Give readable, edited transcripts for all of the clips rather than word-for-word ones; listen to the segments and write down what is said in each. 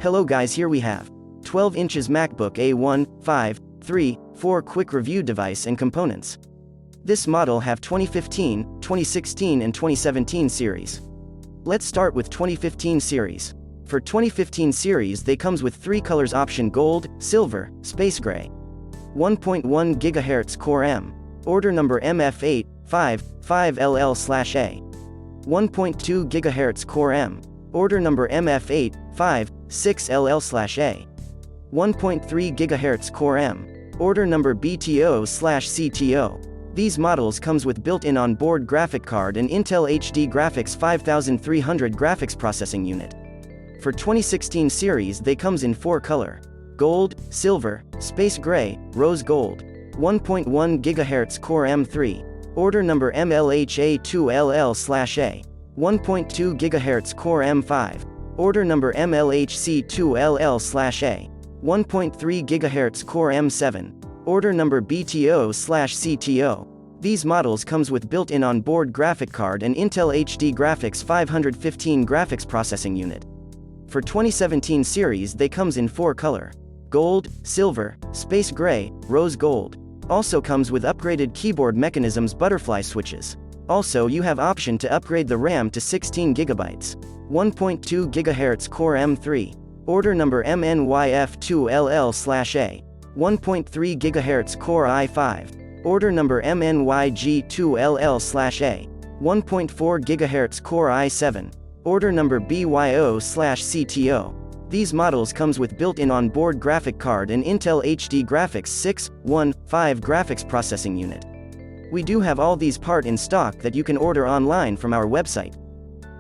Hello guys, here we have 12 inches MacBook A1534 quick review device and components. This model have 2015, 2016 and 2017 series. Let's start with 2015 series. For 2015 series they comes with 3 colors option: gold, silver, space gray. 1.1 GHz Core M. Order number MF855LL/A. 1.2 GHz Core M. Order number MF856LL/A. 1.3 GHz Core M. Order number BTO/CTO. These models comes with built-in on-board graphic card and Intel HD Graphics 5300 graphics processing unit. For 2016 series they comes in 4 color: gold, silver, space gray, rose gold. 1.1 GHz Core M3. Order number MLHA2LL/A. 1.2 GHz Core M5. Order number MLHC2LL/A. 1.3 GHz Core M7. Order number BTO/CTO. These models comes with built-in on-board graphic card and Intel HD Graphics 515 graphics processing unit. For 2017 series they comes in 4 color: gold, silver, space gray, rose gold. Also comes with upgraded keyboard mechanisms, butterfly switches. Also you have option to upgrade the RAM to 16 GB. 1.2 GHz Core M3. Order number MNYF2LL/A. 1.3 GHz Core i5. Order number MNYG2LL/A. 1.4 GHz Core i7. Order number BYO/CTO. These models comes with built-in on-board graphic card and Intel HD Graphics 615 graphics processing unit. We do have all these part in stock that you can order online from our website.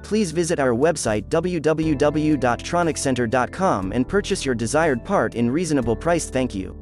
Please visit our website www.troniccenter.com and purchase your desired part in reasonable price. Thank you.